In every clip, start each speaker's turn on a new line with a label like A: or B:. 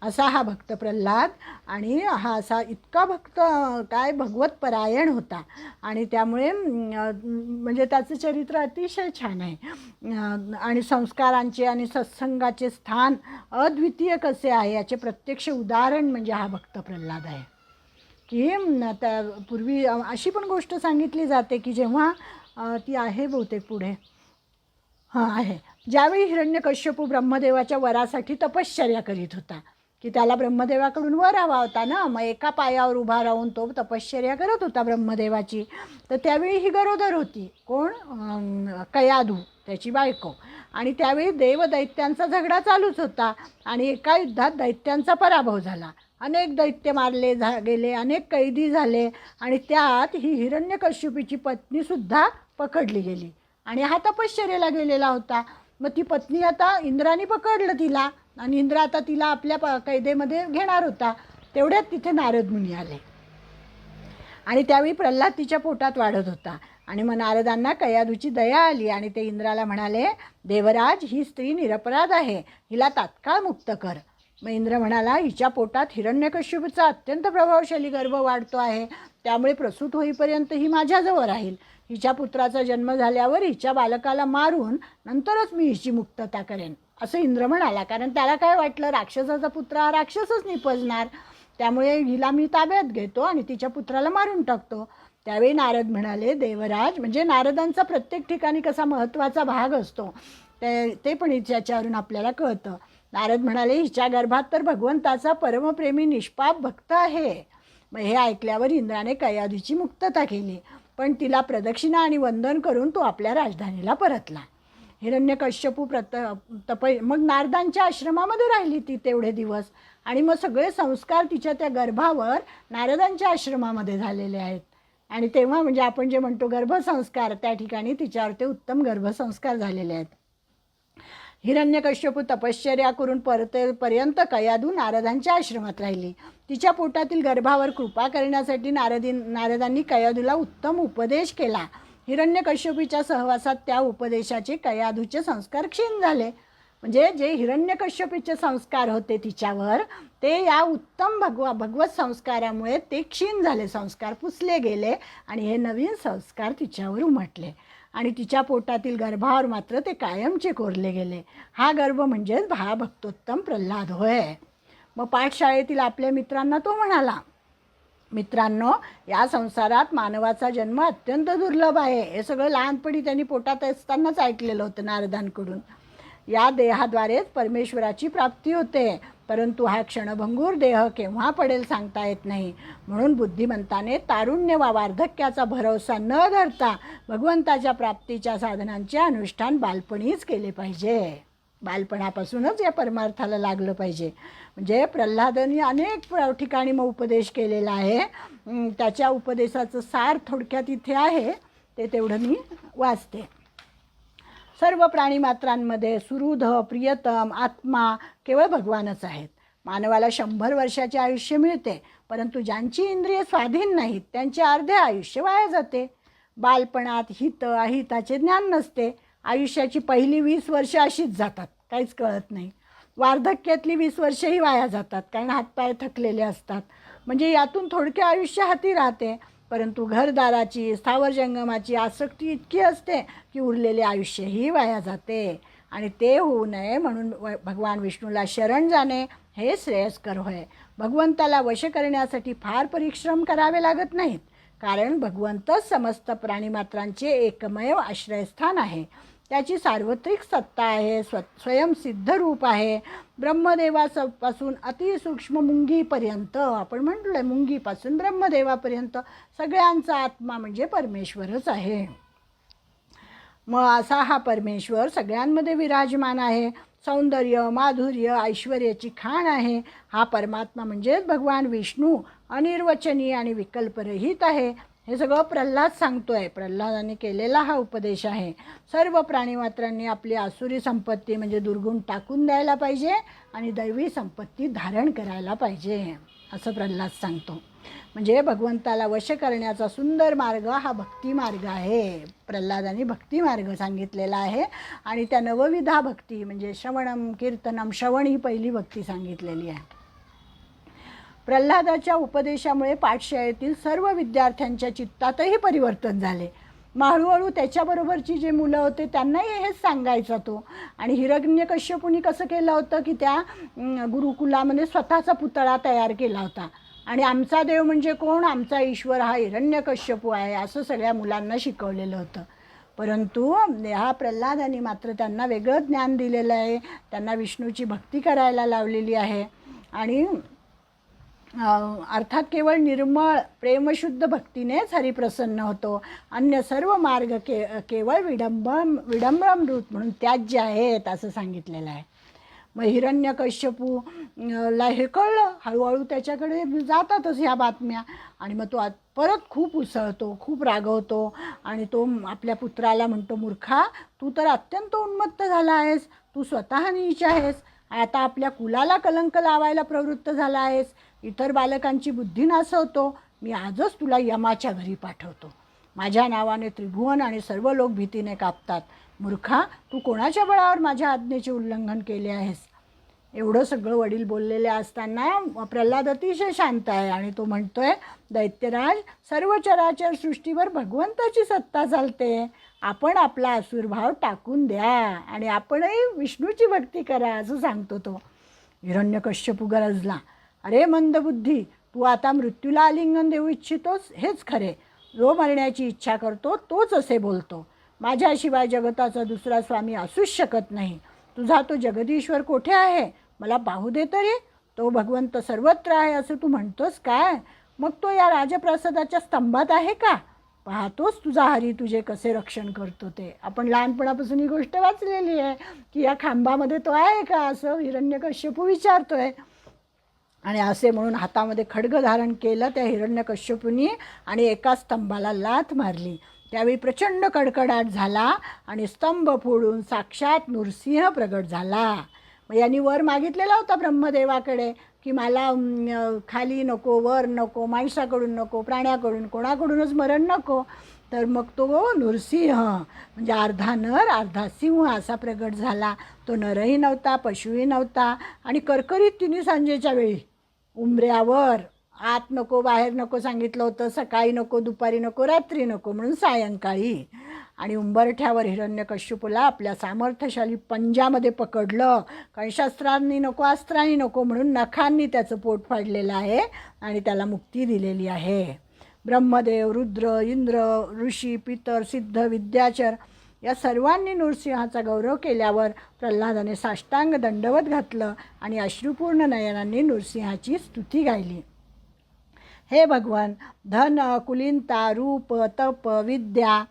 A: असा हा भक्त प्रल्हाद. आणि हा असा इतका भक्त काय भगवत परायण होता आणि त्यामुळे म्हणजे त्याचं चरित्र अतिशय छान आहे. आणि संस्कारांचे आणि सत्संगाचे स्थान अद्वितीय कसे आहे याचे प्रत्यक्ष उदाहरण म्हणजे हा भक्त प्रल्हाद आहे. की त्या पूर्वी अशी पण गोष्ट सांगितली जाते की जेव्हा ती आहे बहुतेक पुढे हां आहे, ज्यावेळी हिरण्यकश्यपू ब्रह्मदेवाच्या वरासाठी तपश्चर्या करीत होता, की त्याला ब्रह्मदेवाकडून वर हवा होता ना, मग एका पायावर उभा राहून तो तपश्चर्या करत होता ब्रह्मदेवाची. तर त्यावेळी ही गरोदर होती. कोण? कयाधू, त्याची बायको. आणि त्यावेळी देवदैत्यांचा झगडा चालूच होता आणि एका युद्धात दैत्यांचा पराभव झाला. अनेक दैत्य मारले गेले, अनेक कैदी झाले आणि त्यात ही हिरण्यकश्यपूची पत्नीसुद्धा पकडली गेली आणि हा तपश्चर्येला गेलेला होता. मग ती पत्नी आता इंद्राने पकडलं तिला आणि इंद्र आता तिला आपल्या कैदेमध्ये घेणार होता. तेवढ्यात तिथे नारद मुनी आले आणि त्यावेळी प्रल्हाद तिच्या पोटात वाढत होता आणि मग नारदांना कयाधूची दया आली आणि ते इंद्राला म्हणाले, देवराज, ही स्त्री निरपराध आहे, हिला तात्काळ मुक्त कर. मग इंद्र म्हणाला, हिच्या पोटात हिरण्यकश्यपूचा अत्यंत प्रभावशाली गर्भ वाढतो आहे, त्यामुळे प्रसूत होईपर्यंत ही माझ्याजवळ राहील. हिच्या पुत्राचा जन्म झाल्यावर हिच्या बालकाला मारून नंतरच मी हिची मुक्तता करेन, असं इंद्र म्हणाला. कारण त्याला काय वाटलं, राक्षसाचा पुत्र हा राक्षसच निपजणार, त्यामुळे हिला मी ताब्यात घेतो आणि तिच्या पुत्राला मारून टाकतो. त्यावेळी नारद म्हणाले, देवराज, म्हणजे नारदांचा प्रत्येक ठिकाणी कसा महत्त्वाचा भाग असतो ते पण याच्यावरून आपल्याला कळतं. नारद म्हणाले, हिच्या गर्भात तर भगवंताचा परमप्रेमी निष्पाप भक्त आहे. मग हे ऐकल्यावर इंद्राने कयाधूची मुक्तता केली, पण तिला प्रदक्षिणा आणि वंदन करून तो आपल्या राजधानीला परतला. हिरण्यकश्यपू मग नारदांच्या आश्रमामध्ये राहिली ती तेवढे दिवस आणि मग सगळे संस्कार तिच्या त्या गर्भावर नारदांच्या आश्रमामध्ये झालेले आहेत. आणि तेव्हा म्हणजे आपण जे म्हणतो गर्भसंस्कार, त्या ठिकाणी तिच्यावर ते उत्तम गर्भसंस्कार झालेले आहेत. हिरण्यकश्यपू तपश्चर्या करून परतेपर्यंत कयाधू नारदांच्या आश्रमात राहिली. तिच्या पोटातील गर्भावर कृपा करण्यासाठी नारदांनी कयाधूला उत्तम उपदेश केला. हिरण्यकश्यपूच्या सहवासात त्या उपदेशाचे कयाधूचे संस्कार क्षीण झाले. म्हणजे जे हिरण्यकश्यपूचे संस्कार होते तिच्यावर, ते या उत्तम भगवत संस्कारामुळे ते क्षीण झाले, संस्कार पुसले गेले आणि हे नवीन संस्कार तिच्यावर उमटले आणि तिच्या पोटातील गर्भावर मात्र ते कायमचे कोरले गेले. हा गर्भ म्हणजेच हा भक्तोत्तम प्रल्हाद होय. मग पाठशाळेतील आपल्या मित्रांना तो म्हणाला, मित्रांनो, या संसारात मानवाचा जन्म अत्यंत दुर्लभ आहे. हे सगळं लहानपणी त्यांनी पोटात असतानाच ऐकलेलं होतं नारदांकडून. या देहाद्वारेच परमेश्वराची प्राप्ती होते, परंतु हा क्षणभंगूर देह केव्हा पडेल सांगता येत नाही. म्हणून बुद्धिमंताने तारुण्य वा वार्धक्याचा भरवसा न धरता भगवंताच्या प्राप्तीच्या साधनांचे अनुष्ठान बालपणीच केले पाहिजे. बालपणापासूनच या परमार्थाला लागलं पाहिजे. म्हणजे प्रल्हादांनी अनेक ठिकाणी मग उपदेश केलेला आहे. त्याच्या उपदेशाचं सार थोडक्यात इथे आहे, ते तेवढं मी वाचते. सर्व प्राणीमात्रांमध्ये सुहृद प्रियतम आत्मा केवळ भगवानच आहेत. मानवाला 100 वर्षाचे आयुष्य मिळते, परंतु ज्यांची इंद्रिय स्वाधीन नाहीत त्यांचे अर्धे आयुष्य वाया जाते. बालपणात हित अहिताचे ज्ञान नसते. आयुष्याची पहिली 20 वर्ष अशीच जातात, काहीच कळत नाही. वार्धक्यातली 20 वर्षही वाया जातात, कारण हातपाय थकलेले असतात. म्हणजे यातून थोडके आयुष्य हाती राहते, परंतु घरदाराची स्थावर जंगमाची आसक्ती इतकी असते की उरलेले आयुष्यही वाया जाते. आणि ते होऊ नये म्हणून भगवान विष्णूला शरण जाणे हे श्रेयस्कर होय. भगवंताला वश करण्यासाठी फार परिश्रम करावे लागत नाहीत, कारण भगवंतच समस्त प्राणीमात्रांचे एकमेव आश्रयस्थान आहे. त्याची सार्वत्रिक सत्ता आहे, स्वयंसिद्ध रूप आहे. ब्रह्मदेवापासून अतिसूक्ष्म मुंगीपर्यंत, आपण म्हटलं मुंगीपासून ब्रह्मदेवापर्यंत सगळ्यांचा आत्मा म्हणजे परमेश्वरच आहे. मग असा हा परमेश्वर सगळ्यांमध्ये विराजमान आहे. सौंदर्य, माधुर्य, ऐश्वर्याची खाण आहे. हा परमात्मा म्हणजेच भगवान विष्णू अनिर्वचनीय आणि विकल्परहित आहे. हे सगळं प्रल्हाद सांगतोय. प्रल्हादाने केलेला हा उपदेश आहे. सर्व प्राणीमात्रांनी आपली आसुरी संपत्ती म्हणजे दुर्गुण टाकून द्यायला पाहिजे आणि दैवी संपत्ती धारण करायला पाहिजे, असं प्रल्हाद सांगतो. म्हणजे भगवंताला वश करण्याचा सुंदर मार्ग हा भक्ती मार्ग आहे. प्रल्हादाने भक्ती मार्ग सांगितलेला आहे आणि त्या नवविधा भक्ती म्हणजे श्रवणम कीर्तनम, श्रवण ही पहिली भक्ती सांगितलेली आहे. प्रल्हादाच्या उपदेशामुळे पाठशाळेतील सर्व विद्यार्थ्यांच्या चित्तातही परिवर्तन झाले. मग हळूहळू त्याच्याबरोबरची जे मुलं होते त्यांनाही हेच सांगायचा तो. आणि हिरण्यकश्यपूनी कसं केलं होतं की त्या गुरुकुलामध्ये स्वतःचा पुतळा तयार केला होता आणि आमचा देव म्हणजे कोण, आमचा ईश्वर हा हिरण्यकश्यपू आहे असं सगळ्या मुलांना शिकवलेलं होतं. परंतु ह्या प्रल्हादाने मात्र त्यांना वेगळं ज्ञान दिलेलं आहे. त्यांना विष्णूची भक्ती करायला लावलेली आहे आणि अर्थात केवळ निर्मळ प्रेमशुद्ध भक्तीनेच हरिप्रसन्न होतो. अन्य सर्व मार्ग केवळ विडंबमृत म्हणून त्याज्य आहेत असं सांगितलेलं आहे. मग हिरण्यकश्यपूला हे कळलं. हळूहळू त्याच्याकडे जातातच ह्या बातम्या आणि मग तो परत खूप उसळतो, खूप रागवतो आणि तो आपल्या पुत्राला म्हणतो, मूर्खा, तू तर अत्यंत उन्मत्त झाला आहेस, तू स्वतः नीच आहेस, आता आपल्या कुलाला कलंक लावायला प्रवृत्त झाला आहेस, इतर बालकांची बुद्धी नासवतो. मी आजच तुला यमाच्या घरी पाठवतो. माझ्या नावाने त्रिभुवन आणि सर्व लोक भीतीने कापतात. मूर्खा, तू कोणाच्या बळावर माझ्या आज्ञेचे उल्लंघन केले आहेस. एवढं सगळं वडील बोललेले असताना प्रल्हाद अतिशय शांत आहे आणि तो म्हणतोय, दैत्यराज, सर्व चराचर सृष्टीवर भगवंताची सत्ता चालते. आपण आपला असुरभाव टाकून द्या आणि आपणही विष्णूची भक्ती करा असं सांगतो तो. हिरण्यकश्यपू गरजला, अरे मंदबुद्धी, तू आता मृत्यूला आलिंगन देऊ इच्छितोस हेच खरे. जो मरण्याची इच्छा करतो तोच असे बोलतो. माझ्याशिवाय जगताचा दुसरा स्वामी असूच शकत नाही. तुझा तो जगदीश्वर कोठे आहे, मला पाहू दे तरी. तो भगवंत सर्वत्र आहे असं तू म्हणतोस काय? मग तो या राजप्रासादाच्या स्तंभात आहे का? पाहतोस तुझा हरी तुझे कसे रक्षण करतो ते. आपण लहानपणापासून ही गोष्ट वाचलेली आहे की या खांबामध्ये तो आहे का असं हिरण्यकश्यपू विचारतोय. आणि असे म्हणून हातामध्ये खड्ग धारण केलं त्या हिरण्यकश्यपूनी आणि एका स्तंभाला लाथ मारली. त्यावेळी प्रचंड कडकडाट झाला आणि स्तंभ फोडून साक्षात नृसिंह प्रगट झाला. मग यांनी वर मागितलेला होता ब्रह्मदेवाकडे की मला खाली नको, वर नको, माणसाकडून नको, प्राण्याकडून, कोणाकडूनच मरण नको. तर मग तो नृसिंह म्हणजे अर्धा नर अर्धा सिंह असा प्रगट झाला. तो नरही नव्हता, पशुही नव्हता आणि करकरीत तिन्ही सांजेच्या वेळी उंबऱ्यावर आत नको, बाहेर नको सांगितलं होतं, सकाळी नको, दुपारी नको, रात्री नको म्हणून सायंकाळी. आणि उंबरठ्यावर हिरण्यकश्यपूला आपल्या सामर्थ्यशाली पंजामध्ये पकडलं. कारण शस्त्रांनी नको, अस्त्रांनी नको म्हणून नखांनी त्याचं पोट फाडलेलं आहे आणि त्याला मुक्ती दिलेली आहे. ब्रह्मदेव, रुद्र, इंद्र, ऋषी, पितर, सिद्ध, विद्याचर या सर्वांनी नृसिंहाचा गौरव केल्यावर प्रल्हादाने साष्टांग दंडवत घातलं आणि अश्रुपूर्ण नयनांनी नृसिंहाची स्तुती गायली. हे भगवान, धन, कुलीनता, रूप, तप, विद्या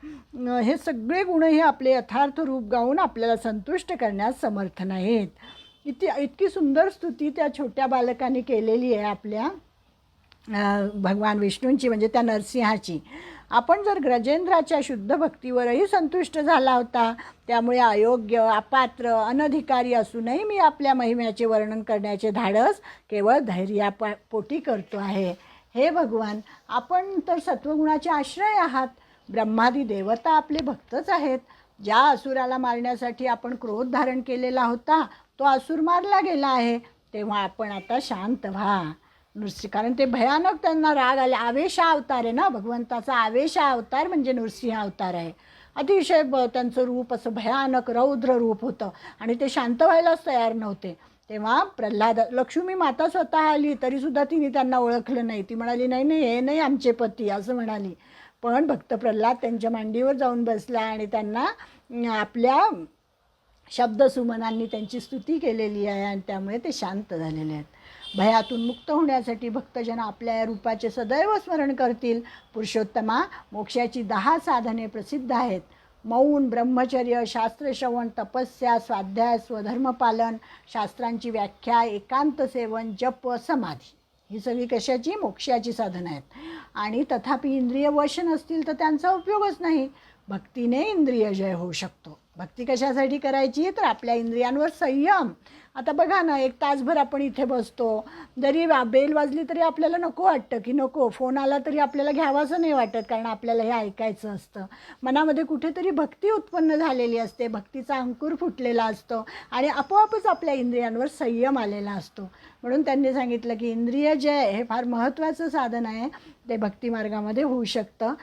A: हे सगळे गुणही आपले यथार्थ रूप गाऊन आपल्याला संतुष्ट करण्यास समर्थ नाहीत. इतकी सुंदर स्तुती त्या छोट्या बालकाने केलेली आहे आपल्या भगवान विष्णूंची म्हणजे त्या नरसिंहाची. आपण जर गजेंद्राच्या शुद्ध भक्तीवरही संतुष्ट झाला होता, त्यामुळे अयोग्य, अपात्र, अनधिकारी असूनही मी आपल्या महिम्याचे वर्णन करण्याचे धाडस केवळ धैर्यापोटी करतो आहे. हे भगवान, आपण तर सत्वगुणाचे आश्रय आहात. ब्रह्मादी देवता आपले भक्तच आहेत. ज्या असुराला मारण्यासाठी आपण क्रोध धारण केलेला होता तो असुर मारला गेला आहे. तेव्हा आपण आता शांत व्हा. कारण ते भयानक त्यांना राग आले. आवेशा अवतार आहे ना, भगवंताचा आवेशा अवतार म्हणजे नृसिंह अवतार आहे. अतिशय त्यांचं रूप असं भयानक रौद्र रूप होतं आणि ते शांत व्हायलाच तयार नव्हते. तेव्हा प्रल्हाद, लक्ष्मी माता स्वतः आली तरीसुद्धा तिने त्यांना ओळखलं नाही. ती म्हणाली, नाही नाही, हे नाही आमचे पती असं म्हणाली. पण भक्त प्रल्हाद त्यांच्या मांडीवर जाऊन बसला आणि त्यांना आपल्या शब्दसुमनांनी त्यांची स्तुती केलेली आहे आणि त्यामुळे ते शांत झालेले आहेत. भयातून मुक्त होण्यासाठी भक्तजन आपल्या या रूपाचे सदैव स्मरण करतील. पुरुषोत्तमा, मोक्षाची 10 साधने प्रसिद्ध आहेत. मौन, ब्रह्मचर्य, शास्त्रश्रवण, तपस्या, स्वाध्याय, स्वधर्मपालन, शास्त्रांची व्याख्या, एकांत सेवन, जप, समाधी ही सगळी कशाची? मोक्षाची साधनं आहेत. आणि तथापि इंद्रिय वश नसतील तर त्यांचा उपयोगच नाही. भक्तीने इंद्रिय जय होऊ शकतो. भक्ती कशासाठी करायची तर आपल्या इंद्रियांवर संयम. आता बघा ना, एक तासभर आपण इथे बसतो, जरी बेल वाजली तरी आपल्याला नको वाटतं की नको, फोन आला तरी आपल्याला घ्यावासं नाही वाटत, कारण आपल्याला हे ऐकायचं असतं. मनामध्ये कुठेतरी भक्ती उत्पन्न झालेली असते, भक्तीचा अंकुर फुटलेला असतो आणि आपोआपच आपल्या इंद्रियांवर संयम आलेला असतो. म्हणून त्यांनी सांगितलं की इंद्रिय जय हे फार महत्त्वाचं साधन आहे, ते भक्तिमार्गामध्ये होऊ शकतं.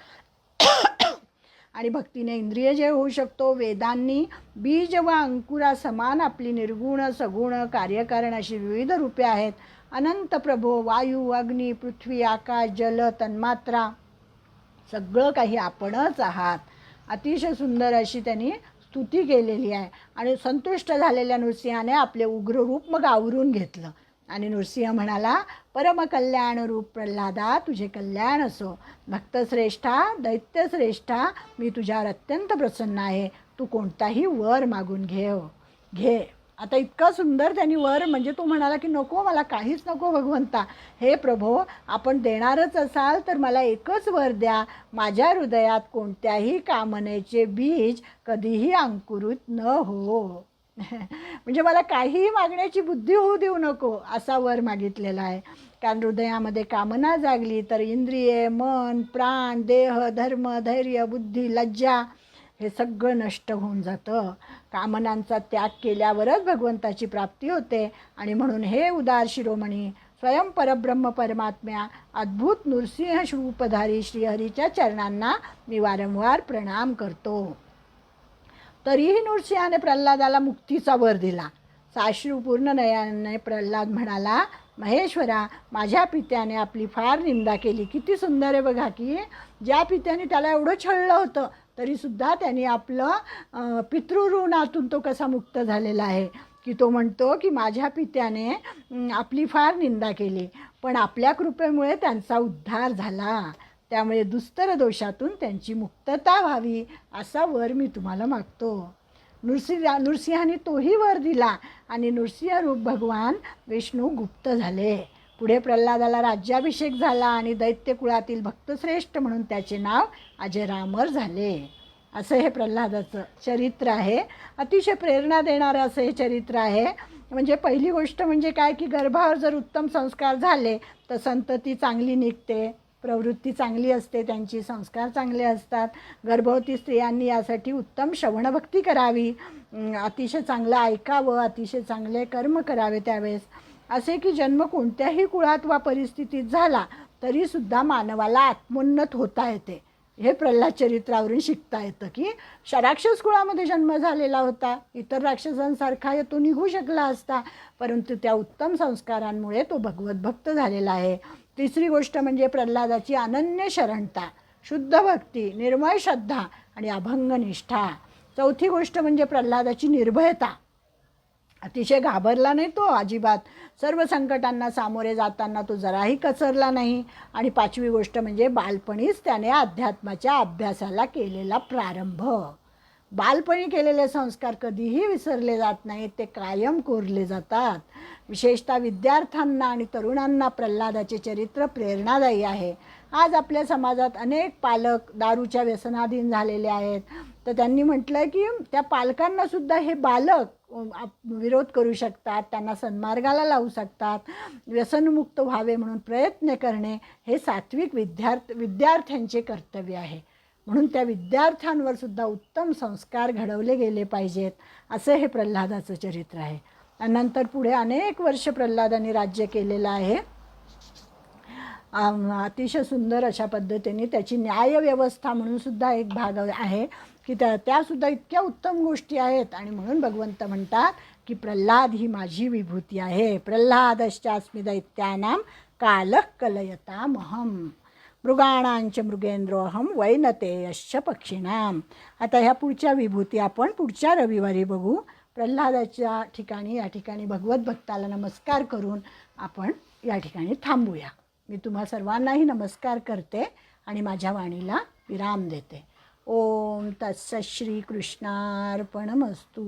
A: आणि भक्तीने इंद्रिय जय होऊ शकतो. वेदांनी बीज व अंकुरा समान आपली निर्गुण सगुण कार्यकारण अशी विविध रूपे आहेत. अनंत प्रभो, वायू, अग्नी, पृथ्वी, आकाश, जल, तन्मात्रा सगळं काही आपणच आहात. अतिशय सुंदर अशी त्यांनी स्तुती केलेली आहे. आणि संतुष्ट झालेल्या नृसिंहाने आपले उग्र रूप मग आवरून घेतलं आणि नृसिंह म्हणाला, परमकल्याण रूप प्रल्हादा, तुझे कल्याण असो. भक्तश्रेष्ठा, दैत्यश्रेष्ठा, मी तुझ्यावर अत्यंत प्रसन्न आहे. तू कोणताही वर मागून घे. आता इतका सुंदर त्यांनी वर, म्हणजे तो म्हणाला की नको, मला काहीच नको भगवंता. हे प्रभो, आपण देणारच असाल तर मला एकच वर द्या. माझ्या हृदयात कोणत्याही कामनेचे बीज कधीही अंकुरित न हो. म्हणजे मला काहीही मागण्याची बुद्धी होऊ देऊ नको, असा वर मागितलेला आहे. कारण हृदयामध्ये कामना जागली तर इंद्रिये, मन, प्राण, देह, धर्म, धैर्य, बुद्धी, लज्जा हे सगळं नष्ट होऊन जातं. कामनांचा त्याग केल्यावरच भगवंताची प्राप्ती होते. आणि म्हणून हे उदार शिरोमणी, स्वयं परब्रह्म परमात्म्या, अद्भुत नृसिंह रूपधारी श्रीहरीच्या चरणांना मी वारंवार प्रणाम करतो. तरीही नृसिंहाने प्रल्हादाला मुक्तीचा वर दिला. साश्रूपूर्ण नयनाने प्रल्हाद म्हणाला, महेश्वरा, माझ्या पित्याने आपली फार निंदा केली. किती सुंदर आहे बघा की ज्या पित्याने त्याला एवढं छळलं होतं तरीसुद्धा त्यांनी आपलं पितृऋणातून तो कसा मुक्त झालेला आहे की तो म्हणतो की माझ्या पित्याने आपली फार निंदा केली, पण आपल्या कृपेमुळे त्यांचा उद्धार झाला. त्यामुळे दुस्तर दोषातून त्यांची मुक्तता व्हावी असा वर मी तुम्हाला मागतो. नृसिंहाने तोही वर दिला आणि नृसिंह रूप भगवान विष्णू गुप्त झाले. पुढे प्रल्हादाला राज्याभिषेक झाला आणि दैत्य कुळातील भक्तश्रेष्ठ म्हणून त्याचे नाव अजरामर झाले. असं हे प्रल्हादाचं चरित्र आहे. अतिशय प्रेरणा देणारं असं हे चरित्र आहे. म्हणजे पहिली गोष्ट म्हणजे काय की गर्भावर जर उत्तम संस्कार झाले तर संतती चांगली निघते, प्रवृत्ती चांगली असते, त्यांची संस्कार चांगले असतात. गर्भवती स्त्रियांनी यासाठी उत्तम श्रवणभक्ती करावी, अतिशय चांगलं ऐकावं, अतिशय चांगले कर्म करावे त्यावेळेस. असे की जन्म कोणत्याही कुळात वा परिस्थितीत झाला तरीसुद्धा मानवाला आत्मोन्नत होता येते. हे प्रल्हाद चरित्रावरून शिकता येतं की राक्षस कुळामध्ये जन्म झालेला होता, इतर राक्षसांसारखा तो निघू शकला असता, परंतु त्या उत्तम संस्कारांमुळे तो भगवत भक्त झालेला आहे. तिसरी गोष्ट म्हणजे प्रल्हादाची अनन्य शरणता, शुद्ध भक्ती, निर्मळ श्रद्धा आणि अभंग निष्ठा. चौथी गोष्ट म्हणजे प्रल्हादाची निर्भयता, अतिशय घाबरला नाही तो अजिबात. सर्व संकटांना सामोरे जाताना तो जराही कचरला नाही. आणि पाचवी गोष्ट म्हणजे बालपणीच त्याने अध्यात्माच्या अभ्यासाला केलेला प्रारंभ. बालपणी केलेले संस्कार कधीही विसरले जात नाहीत, ते कायम कोरले जातात. विशेषतः विद्यार्थ्यांना आणि तरुणांना प्रल्हादाचे चरित्र प्रेरणादायी आहे. आज आपल्या समाजात अनेक पालक दारूच्या व्यसनाधीन झालेले आहेत, तर त्यांनी म्हटलं की त्या पालकांनासुद्धा हे बालक विरोध करू शकतात, त्यांना सन्मार्गाला लावू शकतात. व्यसनमुक्त व्हावे म्हणून प्रयत्न करणे हे सात्विक विद्यार्थ्यांचे कर्तव्य आहे. म्हणून त्या विद्यार्थ्यांवर सुद्धा उत्तम संस्कार घडवले गेले पाहिजेत, असं हे प्रल्हादाचं चरित्र आहे. नंतर पुढे अनेक वर्ष प्रल्हादाने राज्य केलेलं आहे. अतिशय सुंदर अशा पद्धतीने त्याची न्यायव्यवस्था म्हणून सुद्धा एक भाग आहे की त्यासुद्धा इतक्या उत्तम गोष्टी आहेत. आणि म्हणून भगवंत म्हणतात की प्रल्हाद ही माझी विभूती आहे. प्रल्हादश्चास्मि दैत्यानां कालः कलयतामहं, मृगाणांच मृगेंद्रोऽहं वैनतेयश्च पक्षिणाम. आता ह्या पुढच्या विभूती आपण पुढच्या रविवारी बघू. प्रल्हादाच्या ठिकाणी या ठिकाणी भगवत भक्ताला नमस्कार करून आपण या ठिकाणी थांबूया. मी तुम्हा सर्वांनाही नमस्कार करते आणि माझ्या वाणीला विराम देते. ओम तत्सत् श्री कृष्णार्पणमस्तु.